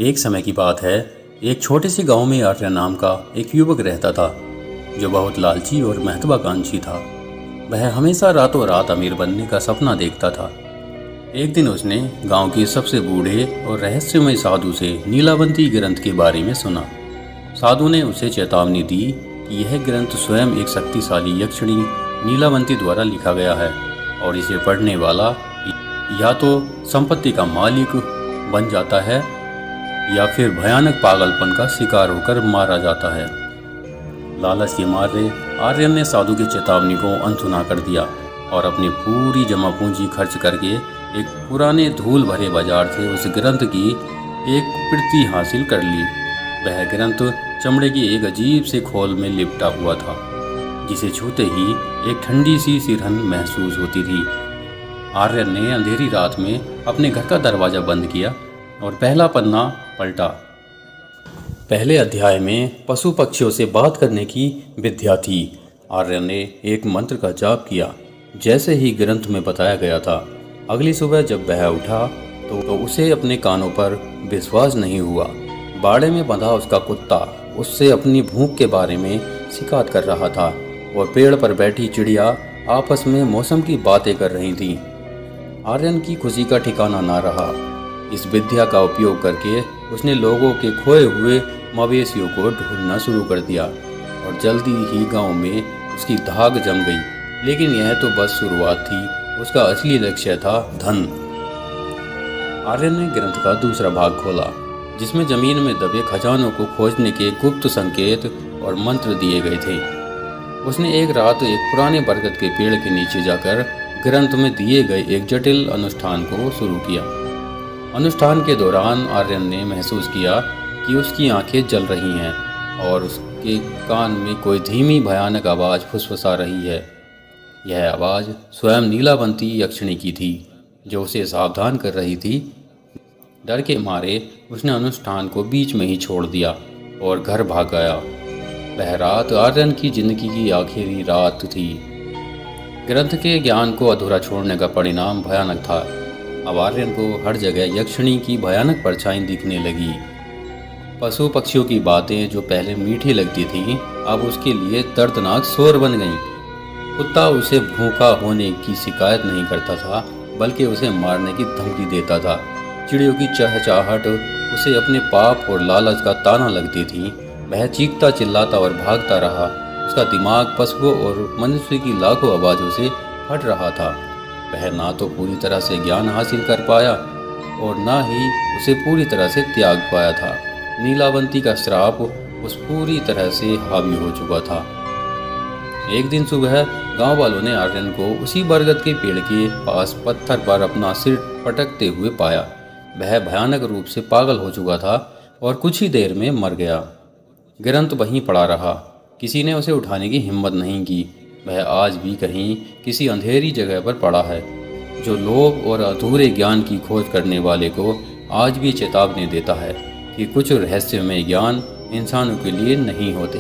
एक समय की बात है। एक छोटे से गांव में आर्य नाम का एक युवक रहता था जो बहुत लालची और महत्वाकांक्षी था। वह हमेशा रातों रात अमीर बनने का सपना देखता था। एक दिन उसने गांव के सबसे बूढ़े और रहस्यमय साधु से नीलावंती ग्रंथ के बारे में सुना। साधु ने उसे चेतावनी दी कि यह ग्रंथ स्वयं एक शक्तिशाली यक्षिणी नीलावंती द्वारा लिखा गया है और इसे पढ़ने वाला या तो संपत्ति का मालिक बन जाता है या फिर भयानक पागलपन का शिकार होकर मारा जाता है। लालच के मारे आर्यन ने साधु की चेतावनी को अनसुना कर दिया और अपनी पूरी जमा पूंजी खर्च करके एक पुराने धूल भरे बाजार से उस ग्रंथ की एक प्रति हासिल कर ली। वह ग्रंथ चमड़े की एक अजीब से खोल में लिपटा हुआ था जिसे छूते ही एक ठंडी सी सिरहन महसूस होती थी। आर्यन ने अंधेरी रात में अपने घर का दरवाजा बंद किया और पहला पन्ना पलटा। पहले अध्याय में पशु पक्षियों से बात करने की विद्या थी। आर्यन ने एक मंत्र का जाप किया जैसे ही ग्रंथ में बताया गया था। अगली सुबह जब वह उठा तो उसे अपने कानों पर विश्वास नहीं हुआ। बाड़े में बंधा उसका कुत्ता उससे अपनी भूख के बारे में शिकायत कर रहा था और पेड़ पर बैठी चिड़िया आपस में मौसम की बातें कर रही थीं। आर्यन की खुशी का ठिकाना ना रहा। इस विद्या का उपयोग करके उसने लोगों के खोए हुए मवेशियों को ढूंढना शुरू कर दिया और जल्दी ही गांव में उसकी धाक जम गई। लेकिन यह तो बस शुरुआत थी। उसका असली लक्ष्य था धन। आर्यन ने ग्रंथ का दूसरा भाग खोला जिसमें जमीन में दबे खजानों को खोजने के गुप्त संकेत और मंत्र दिए गए थे। उसने एक रात एक पुराने बरगद के पेड़ के नीचे जाकर ग्रंथ में दिए गए एक जटिल अनुष्ठान को शुरू किया। अनुष्ठान के दौरान आर्यन ने महसूस किया कि उसकी आंखें जल रही हैं और उसके कान में कोई धीमी भयानक आवाज़ फुसफुसा रही है। यह आवाज़ स्वयं नीलावंती यक्षिणी की थी जो उसे सावधान कर रही थी। डर के मारे उसने अनुष्ठान को बीच में ही छोड़ दिया और घर भाग गया। वह रात आर्यन की जिंदगी की आखिरी रात थी। ग्रंथ के ज्ञान को अधूरा छोड़ने का परिणाम भयानक था। अब आर्यन को हर जगह यक्षिणी की भयानक परछाई दिखने लगी। पशु पक्षियों की बातें जो पहले मीठी लगती थीं अब उसके लिए दर्दनाक शोर बन गईं। कुत्ता उसे भूखा होने की शिकायत नहीं करता था बल्कि उसे मारने की धमकी देता था। चिड़ियों की चहचहाहट उसे अपने पाप और लालच का ताना लगती थी। वह चीखता चिल्लाता और भागता रहा। उसका दिमाग पशुओं और मनुष्य की लाखों आवाज़ों से फट रहा था। वह ना तो पूरी तरह से ज्ञान हासिल कर पाया और ना ही उसे पूरी तरह से त्याग पाया था। नीलावंती का श्राप उस पूरी तरह से हावी हो चुका था। एक दिन सुबह गांव वालों ने आर्यन को उसी बरगद के पेड़ के पास पत्थर पर अपना सिर पटकते हुए पाया। वह भयानक रूप से पागल हो चुका था और कुछ ही देर में मर गया। ग्रंथ वहीं पड़ा रहा। किसी ने उसे उठाने की हिम्मत नहीं की। वह आज भी कहीं किसी अंधेरी जगह पर पड़ा है जो लोभ और अधूरे ज्ञान की खोज करने वाले को आज भी चेतावनी देता है कि कुछ रहस्यमय ज्ञान इंसानों के लिए नहीं होते।